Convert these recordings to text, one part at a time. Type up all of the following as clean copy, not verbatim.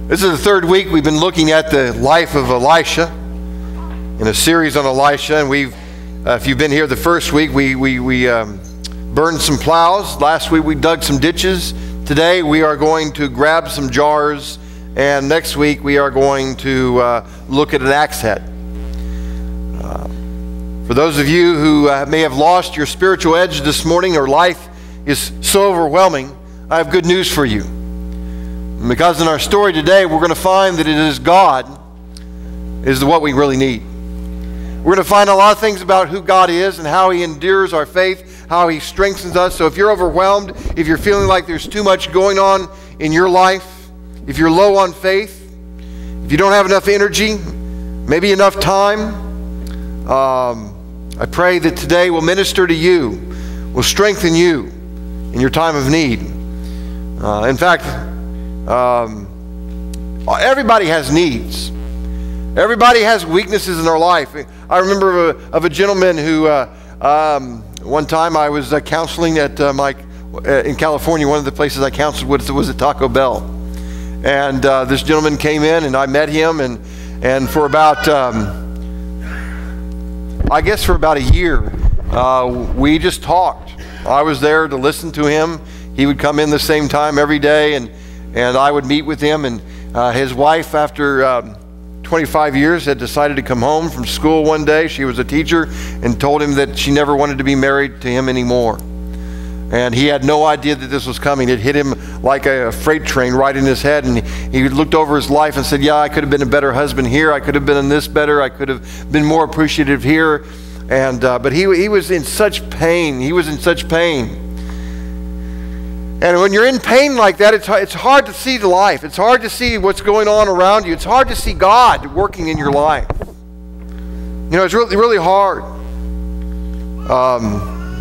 This is the third week we've been looking at the life of Elisha in a series on Elisha, and if you've been here the first week, we burned some plows. Last week we dug some ditches. Today we are going to grab some jars, and next week we are going to look at an axe head. For those of you who may have lost your spiritual edge this morning, or life is so overwhelming, I have good news for you. Because in our story today, we're going to find that it is God is what we really need. We're going to find a lot of things about who God is and how He endures our faith, how He strengthens us. So if you're overwhelmed, if you're feeling like there's too much going on in your life, if you're low on faith, if you don't have enough energy, maybe enough time, I pray that today will minister to you, will strengthen you in your time of need. In fact, everybody has needs. Everybody has weaknesses in their life. I remember of a gentleman who one time I was counseling at in California. One of the places I counseled was at Taco Bell, and this gentleman came in, and I met him, and for about I guess for about a year we just talked. I was there to listen to him. He would come in the same time every day, and I would meet with him, and his wife, after 25 years, had decided to come home from school one day. She was a teacher, and told him that she never wanted to be married to him anymore. And he had no idea that this was coming. It hit him like a freight train right in his head, and he looked over his life and said, yeah, I could have been a better husband here. I could have been in this better. I could have been more appreciative here. And but he was in such pain. He was in such pain. And when you're in pain like that, it's hard to see the life. It's hard to see what's going on around you. It's hard to see God working in your life. You know, it's really, really hard.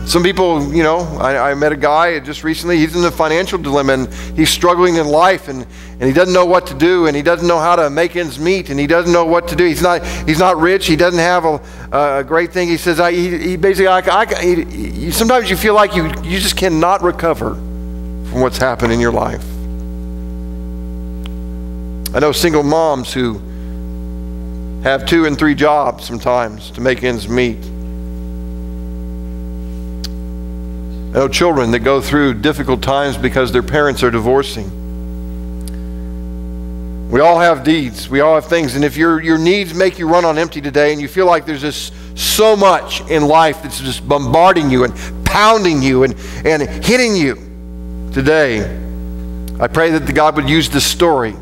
Some people, you know, I met a guy just recently. He's in a financial dilemma, and he's struggling in life, and he doesn't know what to do, and he doesn't know how to make ends meet, and he doesn't know what to do. He's not rich. He doesn't have a great thing. He says, he basically, sometimes you feel like you just cannot recover from what's happened in your life. I know single moms who have 2 and 3 jobs sometimes to make ends meet. I know children that go through difficult times because their parents are divorcing. We all have needs. We all have things. And if your needs make you run on empty today, and you feel like there's just so much in life that's just bombarding you and pounding you and hitting you today, I pray that God would use this story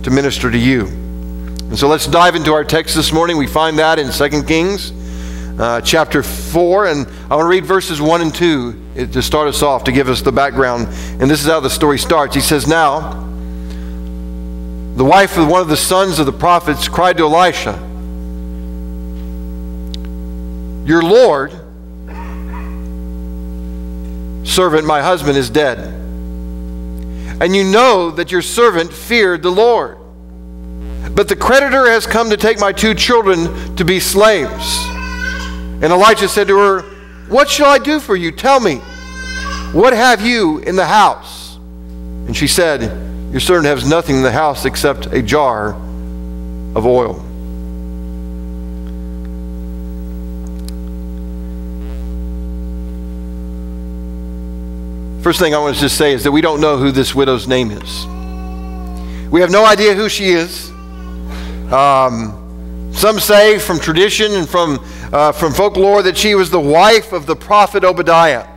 to minister to you. And so let's dive into our text this morning. We find that in 2 Kings chapter 4, and I want to read verses 1 and 2 to start us off, to give us the background. And this is how the story starts. He says, now the wife of one of the sons of the prophets cried to Elisha, your Lord servant, my husband, is dead, and you know that your servant feared the Lord. But the creditor has come to take my 2 children to be slaves. And Elijah said to her, what shall I do for you? Tell me, what have you in the house? And she said, your servant has nothing in the house except a jar of oil. First thing I want to just say is that we don't know who this widow's name is. We have no idea who she is. Some say from tradition and from folklore that she was the wife of the prophet Obadiah.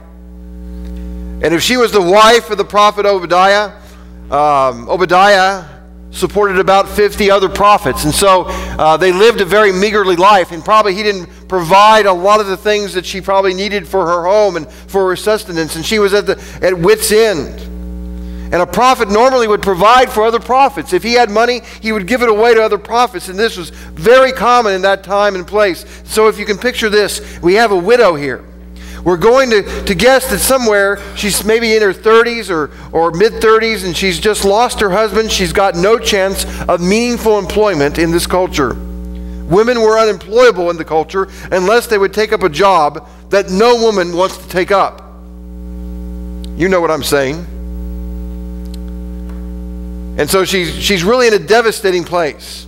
And if she was the wife of the prophet Obadiah, Obadiah supported about 50 other prophets. And so they lived a very meagerly life, and probably he didn't provide a lot of the things that she probably needed for her home and for her sustenance. And she was at wit's end. And a prophet normally would provide for other prophets. If he had money, he would give it away to other prophets. And this was very common in that time and place. So if you can picture this, we have a widow here. We're going to guess that somewhere she's maybe in her 30s or mid-30s, and she's just lost her husband. She's got no chance of meaningful employment in this culture. Women were unemployable in the culture unless they would take up a job that no woman wants to take up. You know what I'm saying. And so she's really in a devastating place.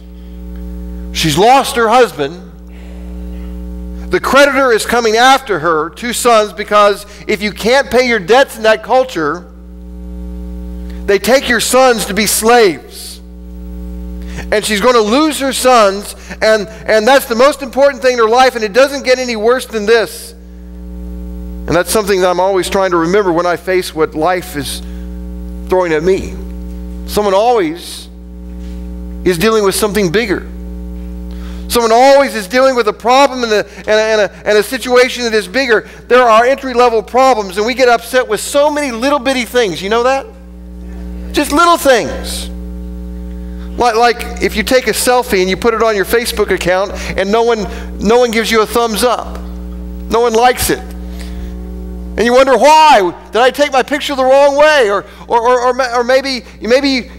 She's lost her husband. The creditor is coming after her 2 sons because if you can't pay your debts in that culture, they take your sons to be slaves. And she's going to lose her sons, and that's the most important thing in her life, and it doesn't get any worse than this. And that's something that I'm always trying to remember when I face what life is throwing at me. Someone always is dealing with something bigger. Someone always is dealing with a problem and a situation that is bigger. There are entry-level problems, and we get upset with so many little bitty things. You know that? Just little things. Like if you take a selfie and you put it on your Facebook account and no one gives you a thumbs up. No one likes it. And you wonder, why? Did I take my picture the wrong way? Or maybe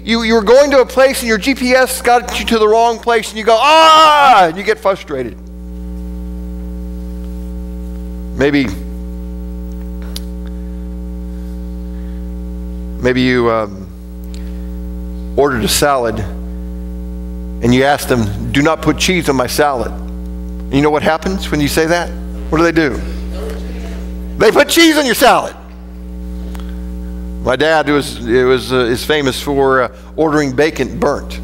you were going to a place and your GPS got you to the wrong place and you go, and you get frustrated. Maybe you ordered a salad and you asked them, do not put cheese on my salad. And you know what happens when you say that? What do? They put cheese on your salad. My dad is famous for ordering bacon burnt.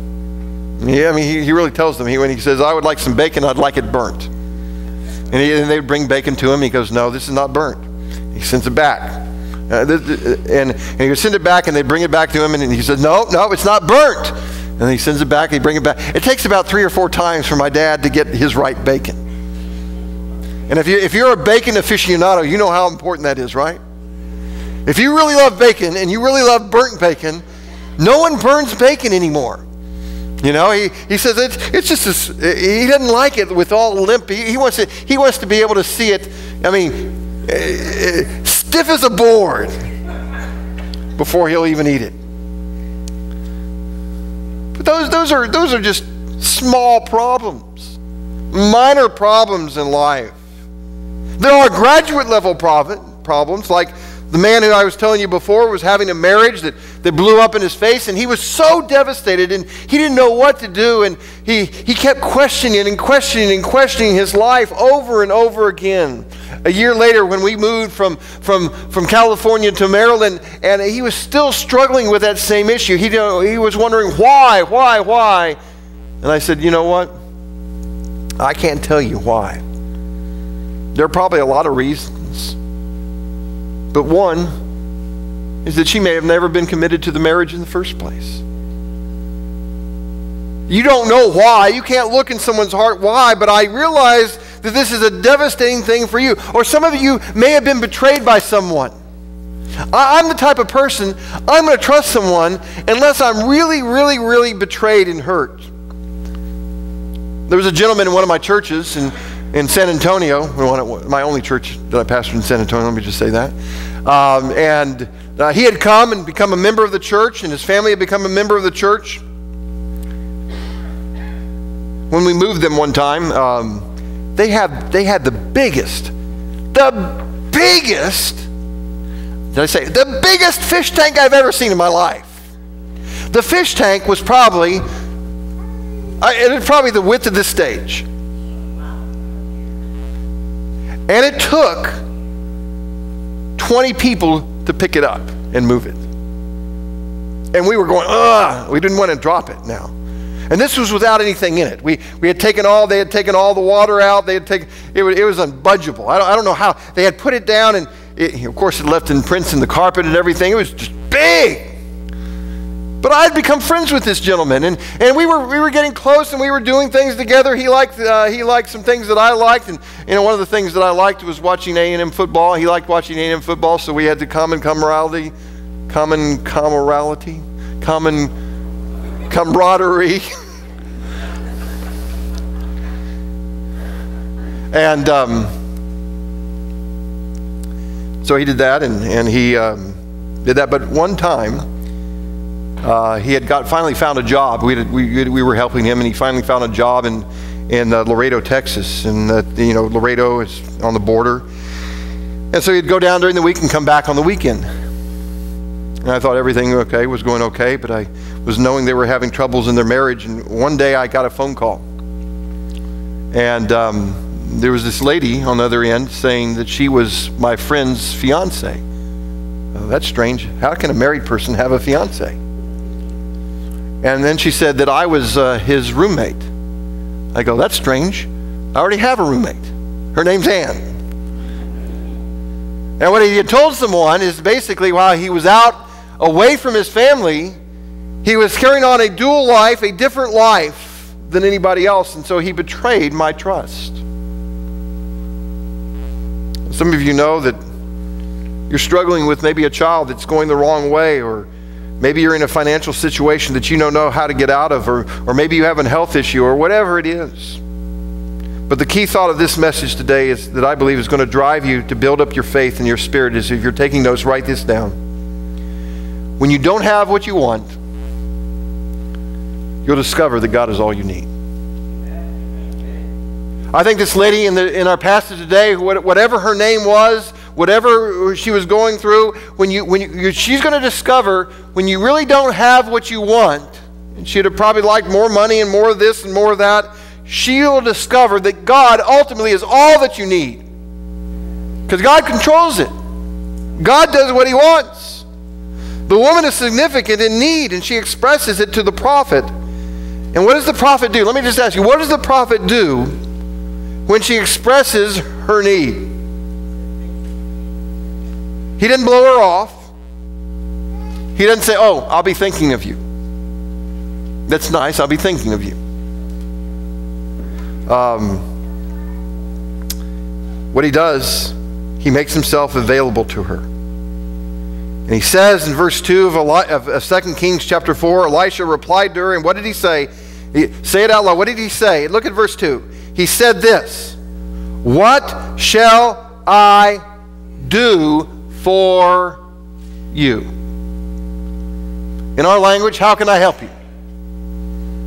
Yeah, I mean, he really tells them, when he says, I would like some bacon, I'd like it burnt. And they would bring bacon to him. He goes, no, this is not burnt. He sends it back. And he would send it back, and they bring it back to him, and he says, no, it's not burnt. And he sends it back, and he brings it back. It takes about 3 or 4 times for my dad to get his right bacon. And if you're a bacon aficionado, you know how important that is, right? If you really love bacon and you really love burnt bacon, no one burns bacon anymore. You know, he says it's just he doesn't like it with all limp. He wants to be able to see it. I mean, stiff as a board before he'll even eat it. But those are just small problems, minor problems in life. There are graduate level problems, like the man who I was telling you before was having a marriage that blew up in his face, and he was so devastated, and he didn't know what to do, and he kept questioning his life over and over again. A year later, when we moved from California to Maryland, and he was still struggling with that same issue. He was wondering why? And I said, you know what? I can't tell you why. There are probably a lot of reasons. But one is that she may have never been committed to the marriage in the first place. You don't know why. You can't look in someone's heart why, but I realize that this is a devastating thing for you. Or some of you may have been betrayed by someone. I'm the type of person, I'm going to trust someone unless I'm really, really, really betrayed and hurt. There was a gentleman in one of my churches in San Antonio, my only church that I pastored in San Antonio, let me just say that. He had come and become a member of the church, and his family had become a member of the church. When we moved them one time, they had the biggest, the biggest fish tank I've ever seen in my life. The fish tank was probably the width of this stage. And it took 20 people to pick it up and move it. And we were going, we didn't want to drop it now. And this was without anything in it. They had taken all the water out. It was unbudgeable. I don't know how. They had put it down, and of course it left imprints in the carpet and everything. It was just big. But I had become friends with this gentleman, and we were getting close, and we were doing things together. He liked some things that I liked, and one of the things that I liked was watching A&M football. He liked watching A&M football, so we had the common camaraderie, and so he did that, and he did that. But one time, he had finally found a job. We were helping him, and he finally found a job in Laredo, Texas. And Laredo is on the border. And so he'd go down during the week and come back on the weekend. And I thought everything was going okay, but I was knowing they were having troubles in their marriage. And one day I got a phone call. And there was this lady on the other end saying that she was my friend's fiance. Oh, that's strange. How can a married person have a fiance? And then she said that I was his roommate. I go, that's strange. I already have a roommate. Her name's Ann. And what he had told someone is basically while he was out away from his family, he was carrying on a dual life, a different life than anybody else. And so he betrayed my trust. Some of you know that you're struggling with maybe a child that's going the wrong way, or maybe you're in a financial situation that you don't know how to get out of, or maybe you have a health issue, or whatever it is. But the key thought of this message today is that I believe is going to drive you to build up your faith and your spirit is if you're taking notes, write this down. When you don't have what you want, you'll discover that God is all you need. I think this lady in our passage today, whatever her name was, whatever she was going through, she's going to discover when you really don't have what you want, and she'd have probably liked more money and more of this and more of that, she will discover that God ultimately is all that you need. Because God controls it. God does what he wants. The woman is significant in need, and she expresses it to the prophet. And what does the prophet do? Let me just ask you, what does the prophet do when she expresses her need? He didn't blow her off. He doesn't say, oh, I'll be thinking of you. That's nice, I'll be thinking of you. What he does, he makes himself available to her. And he says in verse 2 of 2 Kings chapter 4, Elisha replied to her, and what did he say? Say it out loud. What did he say? Look at verse 2. He said this, what shall I do for you? In our language, how can I help you?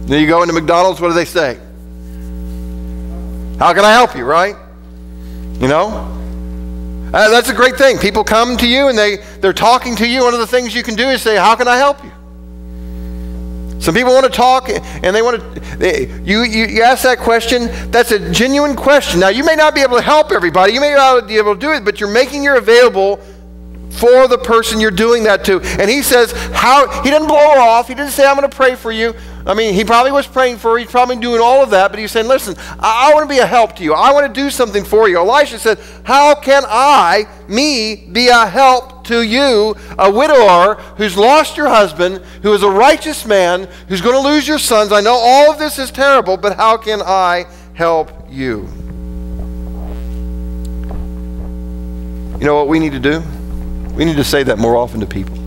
Then you go into McDonald's, what do they say? How can I help you, right? You know? That's a great thing. People come to you and they're talking to you. One of the things you can do is say, how can I help you? Some people want to talk and they want to, you ask that question, that's a genuine question. Now, you may not be able to help everybody. You may not be able to do it, but you're making it available for the person you're doing that to. And he says, he didn't blow her off. He didn't say, I'm going to pray for you. I mean, he probably was praying for her. He's probably doing all of that. But he's saying, listen, I want to be a help to you. I want to do something for you. Elisha said, how can me be a help to you, a widower who's lost your husband, who is a righteous man, who's going to lose your sons? I know all of this is terrible, but how can I help you? You know what we need to do? We need to say that more often to people.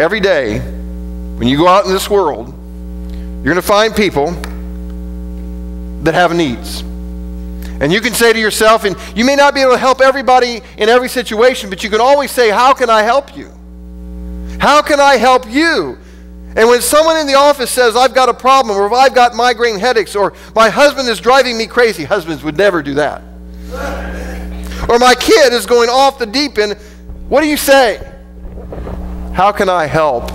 Every day, when you go out in this world, you're going to find people that have needs. And you can say to yourself, and you may not be able to help everybody in every situation, but you can always say, how can I help you? How can I help you? And when someone in the office says, I've got a problem, or I've got migraine headaches, or my husband is driving me crazy, husbands would never do that. Or my kid is going off the deep end, what do you say? How can I help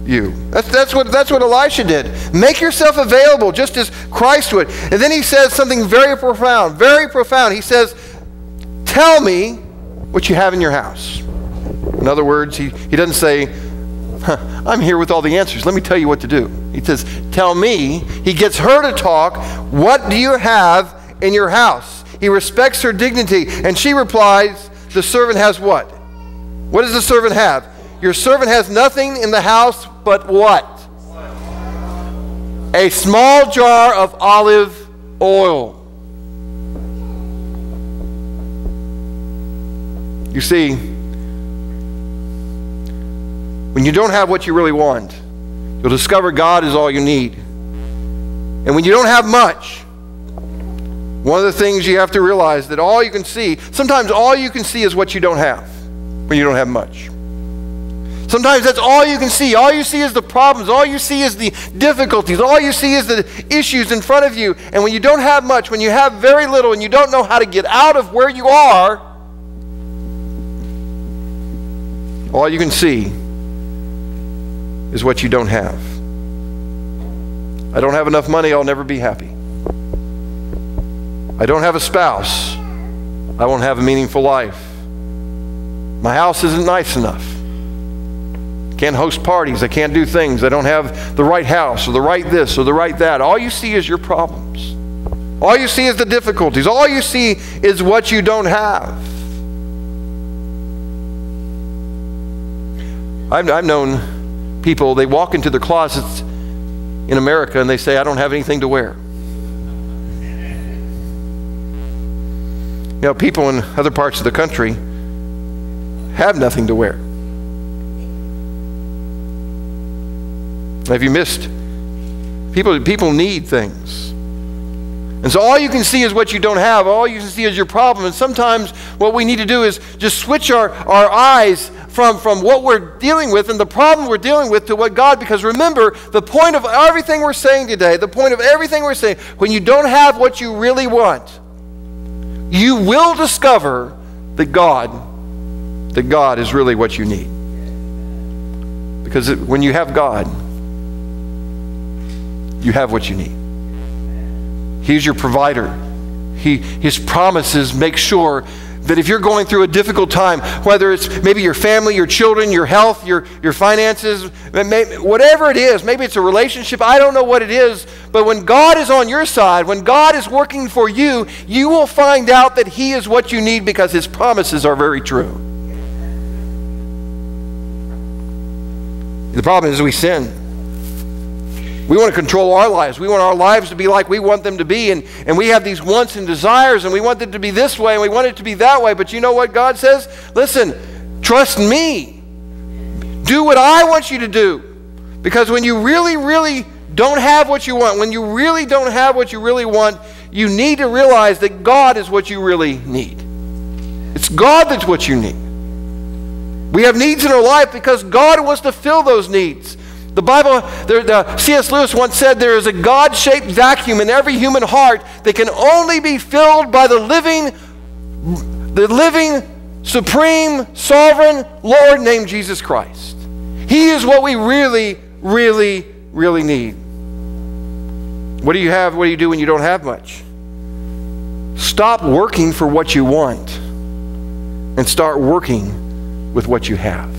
you? That's what Elisha did. Make yourself available just as Christ would. And then he says something very profound, very profound. He says, tell me what you have in your house. In other words, he doesn't say, I'm here with all the answers. Let me tell you what to do. He says, tell me. He gets her to talk. What do you have in your house? He respects her dignity. And she replies, the servant has what? What does the servant have? Your servant has nothing in the house but what? A small jar of olive oil. You see, when you don't have what you really want, you'll discover God is all you need. And when you don't have much, one of the things you have to realize that all you can see, sometimes all you can see is what you don't have when you don't have much. Sometimes that's all you can see. All you see is the problems. All you see is the difficulties. All you see is the issues in front of you. And when you don't have much, when you have very little and you don't know how to get out of where you are, all you can see is what you don't have. I don't have enough money, I'll never be happy. I don't have a spouse, I won't have a meaningful life. My house isn't nice enough. I can't host parties, I can't do things. I don't have the right house or the right this or the right that. All you see is your problems. All you see is the difficulties. All you see is what you don't have. I've known people, they walk into their closets in America and they say, I don't have anything to wear. You know, people in other parts of the country have nothing to wear. Have you missed? People need things. And so all you can see is what you don't have. All you can see is your problem. And sometimes what we need to do is just switch our eyes from what we're dealing with and the problem we're dealing with to what God, because remember, the point of everything we're saying today, the point of everything we're saying, when you don't have what you really want, you will discover that God is really what you need. Because when you have God, you have what you need. He's your provider. His promises make sure that if you're going through a difficult time, whether it's maybe your family, your children, your health, your finances, whatever it is, maybe it's a relationship, I don't know what it is, but when God is on your side, when God is working for you, you will find out that He is what you need because His promises are very true. The problem is we sin. We want to control our lives. We want our lives to be like we want them to be. And we have these wants and desires, and we want it to be this way, and we want it to be that way. But you know what God says? Listen, trust me. Do what I want you to do. Because when you really, really don't have what you want, when you really don't have what you really want, you need to realize that God is what you really need. It's God that's what you need. We have needs in our life because God wants to fill those needs. The Bible, C.S. Lewis once said, there is a God-shaped vacuum in every human heart that can only be filled by the living, supreme, sovereign Lord named Jesus Christ. He is what we really, really, really need. What do you have? What do you do when you don't have much? Stop working for what you want and start working with what you have.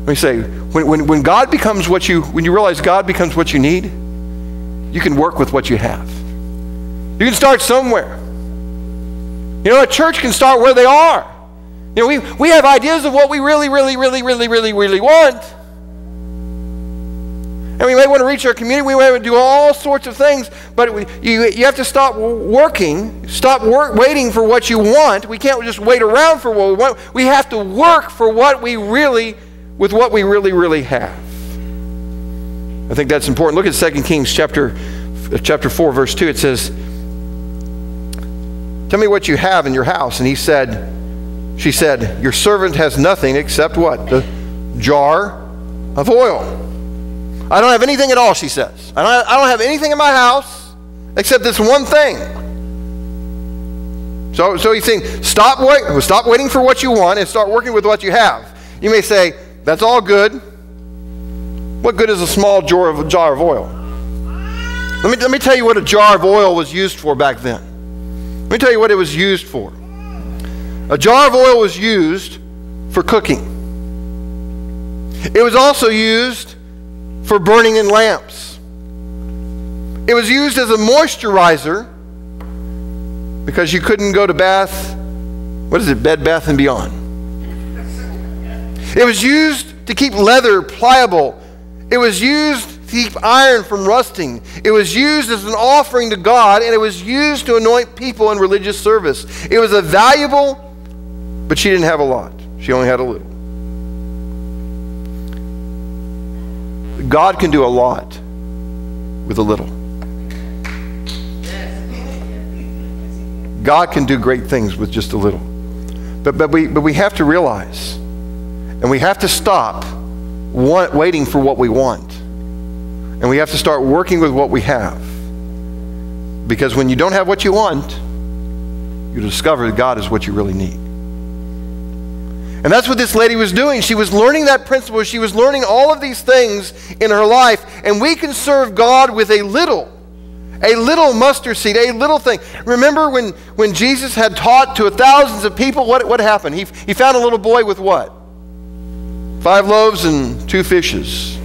Let me say, when God becomes what when you realize God becomes what you need, you can work with what you have. You can start somewhere. You know, a church can start where they are. You know, we have ideas of what we really, really, really, really, really, really want. And we may want to reach our community. We may want to do all sorts of things, but you have to stop working, waiting for what you want. We can't just wait around for what we want. We have to work for what we really with what we really, really have. I think that's important. Look at 2 Kings chapter 4, verse 2. It says, tell me what you have in your house. And she said, your servant has nothing except what? The jar of oil. I don't have anything at all, she says. I don't have anything in my house except this one thing. So he's saying, stop waiting for what you want and start working with what you have. You may say, that's all good. What good is a small jar of oil? Let me tell you what a jar of oil was used for back then. Let me tell you what it was used for. A jar of oil was used for cooking. It was also used for burning in lamps. It was used as a moisturizer because you couldn't go to Bed Bath & Beyond. It was used to keep leather pliable. It was used to keep iron from rusting. It was used as an offering to God, and it was used to anoint people in religious service. It was a valuable, but she didn't have a lot. She only had a little. God can do a lot with a little. God can do great things with just a little. But we have to realize, and we have to stop waiting for what we want. And we have to start working with what we have. Because when you don't have what you want, you discover that God is what you really need. And that's what this lady was doing. She was learning that principle. She was learning all of these things in her life. And we can serve God with a little mustard seed, a little thing. Remember when Jesus had taught to thousands of people, what happened? He found a little boy with what? 5 loaves and 2 fishes.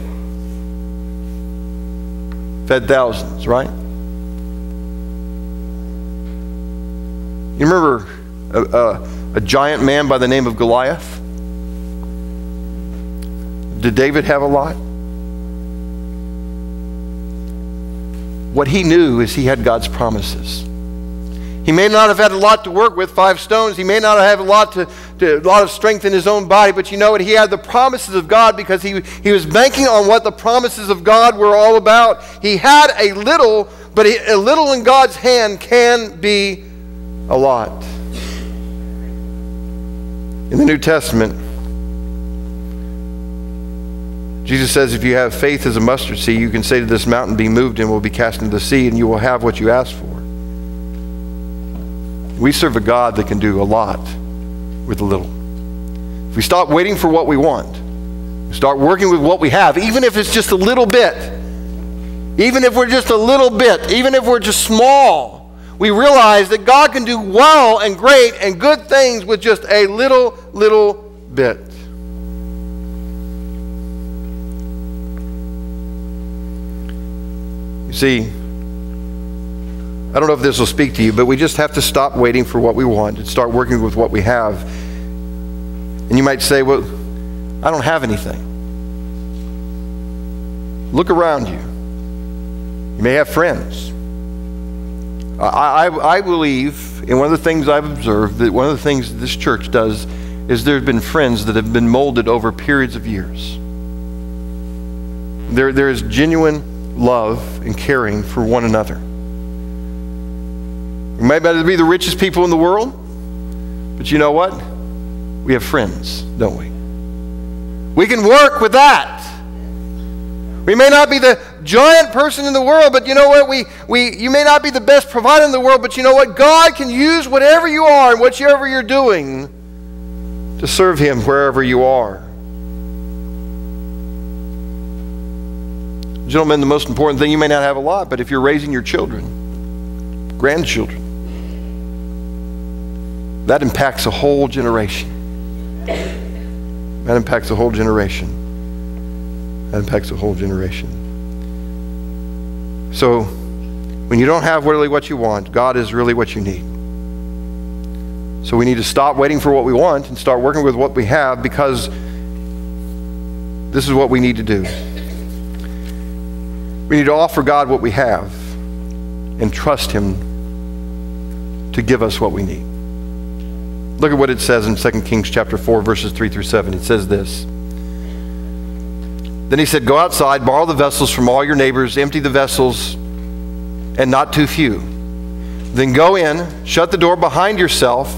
Fed thousands, right? You remember a giant man by the name of Goliath? Did David have a lot? What he knew is he had God's promises. He may not have had a lot to work with, 5 stones. He may not have a lot of strength in his own body, but you know what? He had the promises of God because he was banking on what the promises of God were all about. He had a little, but a little in God's hand can be a lot. In the New Testament, Jesus says if you have faith as a mustard seed, you can say to this mountain, be moved and will be cast into the sea, and you will have what you ask for. We serve a God that can do a lot with a little. If we stop waiting for what we want, start working with what we have, even if it's just a little bit, even if we're just a little bit, even if we're just small, we realize that God can do well and great and good things with just a little bit. You see, I don't know if this will speak to you, but we just have to stop waiting for what we want and start working with what we have. And you might say, well, I don't have anything. Look around you. You may have friends. I believe, and one of the things I've observed, that one of the things this church does is there have been friends that have been molded over periods of years. There is genuine love and caring for one another. We might not be the richest people in the world, but you know what? We have friends, don't we? We can work with that. We may not be the giant person in the world, but you know what? You may not be the best provider in the world, but you know what? God can use whatever you are and whatever you're doing to serve Him wherever you are. Gentlemen, the most important thing, you may not have a lot, but if you're raising your children, grandchildren, that impacts a whole generation. That impacts a whole generation. That impacts a whole generation. So, when you don't have really what you want, God is really what you need. So we need to stop waiting for what we want and start working with what we have, because this is what we need to do. We need to offer God what we have and trust Him to give us what we need. Look at what it says in 2 Kings chapter 4, verses 3 through 7. It says this. Then he said, go outside, borrow the vessels from all your neighbors, empty the vessels, and not too few. Then go in, shut the door behind yourself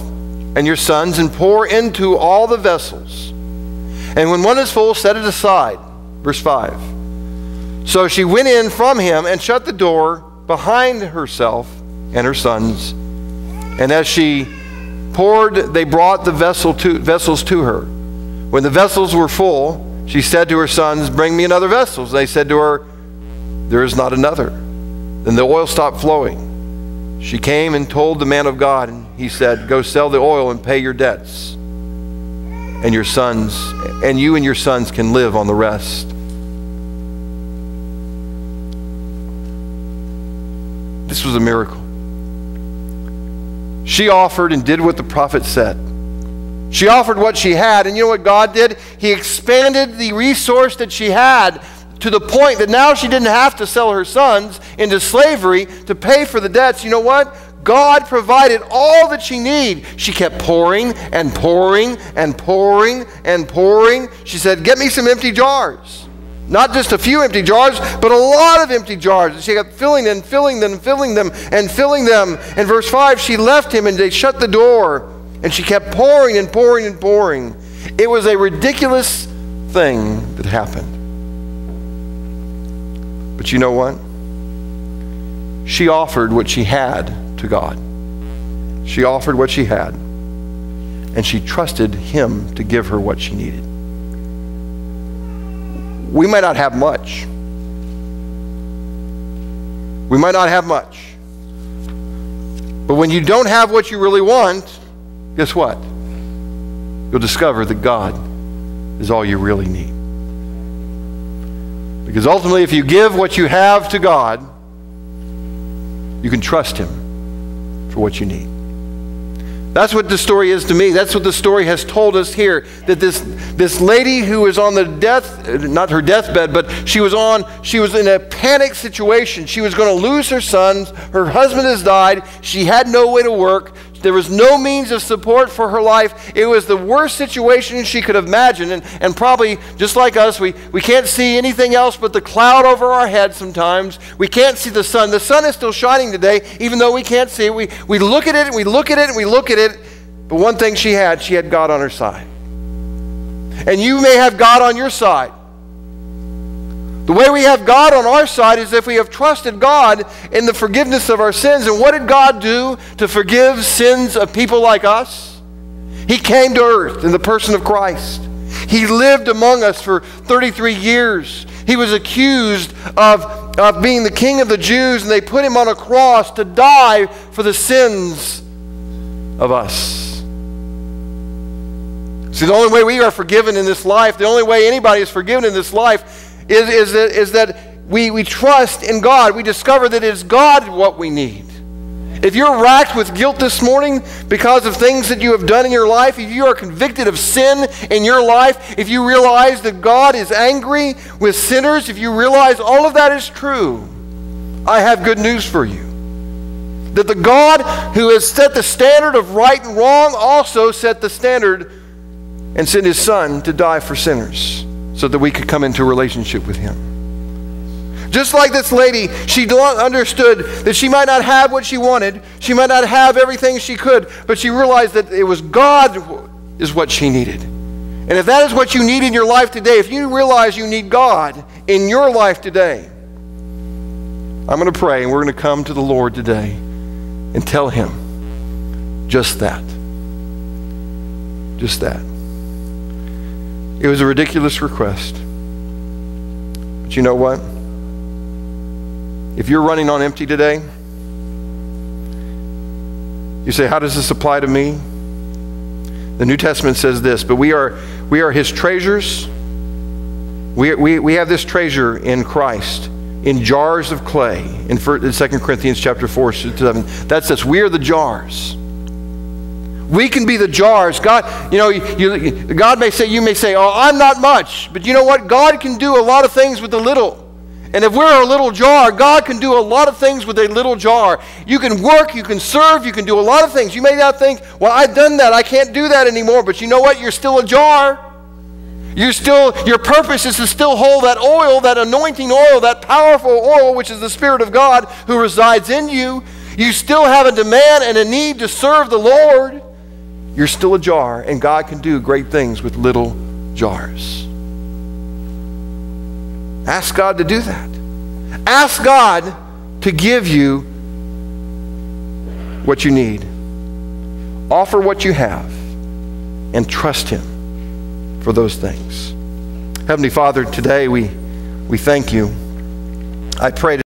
and your sons, and pour into all the vessels. And when one is full, set it aside. Verse 5. So she went in from him and shut the door behind herself and her sons. And as she poured, they brought the vessels to her. When the vessels were full, she said to her sons, bring me another vessel. They said to her, there is not another. Then the oil stopped flowing. She came and told the man of God, and he said, go sell the oil and pay your debts. And your sons, and you and your sons can live on the rest. This was a miracle. She offered and did what the prophet said. She offered what she had, and you know what God did? He expanded the resource that she had to the point that now she didn't have to sell her sons into slavery to pay for the debts. You know what? God provided all that she needed. She kept pouring and pouring and pouring and pouring. She said, get me some empty jars. Not just a few empty jars, but a lot of empty jars. And she kept filling them, filling them, filling them, and filling them. In verse 5, she left him and they shut the door. And she kept pouring and pouring and pouring. It was a ridiculous thing that happened. But you know what? She offered what she had to God. She offered what she had. and she trusted him to give her what she needed. We might not have much. We might not have much. But when you don't have what you really want, guess what? You'll discover that God is all you really need. Because ultimately, if you give what you have to God, you can trust him for what you need. That's what the story is to me. That's what the story has told us here. That this lady who was on the not her deathbed, but she was in a panic situation. She was going to lose her son. Her husband has died. She had no way to work. There was no means of support for her life. It was the worst situation she could have imagined. And probably, just like us, we can't see anything else but the cloud over our head sometimes. We can't see the sun. The sun is still shining today, even though we can't see it. We look at it, and we look at it, and we look at it. But one thing she had God on her side. And you may have God on your side. The way we have God on our side is if we have trusted God in the forgiveness of our sins. And what did God do to forgive sins of people like us? He came to earth in the person of Christ. He lived among us for 33 years. He was accused of being the king of the Jews, and they put him on a cross to die for the sins of us. See, the only way we are forgiven in this life, the only way anybody is forgiven in this life is that we trust in God. We discover that it is God what we need. If you're racked with guilt this morning because of things that you have done in your life, if you are convicted of sin in your life, if you realize that God is angry with sinners, if you realize all of that is true, I have good news for you. That the God who has set the standard of right and wrong also set the standard and sent his Son to die for sinners, so that we could come into a relationship with him. Just like this lady, she understood that she might not have what she wanted. She might not have everything she could, but she realized that it was God is what she needed. And if that is what you need in your life today, if you realize you need God in your life today, I'm going to pray, and we're going to come to the Lord today and tell him just that. Just that. It was a ridiculous request. But you know what? If you're running on empty today, you say, how does this apply to me? The New Testament says this, but we are his treasures. We have this treasure in Christ, in jars of clay, in 2 Corinthians chapter 4, 7. That says we are the jars. We can be the jars. God, God may say, you may say, oh, I'm not much. But you know what? God can do a lot of things with a little. And if we're a little jar, God can do a lot of things with a little jar. You can work, you can serve, you can do a lot of things. You may not think, well, I've done that, I can't do that anymore. But you know what? You're still a jar. Your purpose is to still hold that oil, that anointing oil, that powerful oil, which is the Spirit of God who resides in you. You still have a demand and a need to serve the Lord. You're still a jar, and God can do great things with little jars. Ask God to do that. Ask God to give you what you need. Offer what you have and trust him for those things. Heavenly Father, today we thank you. I pray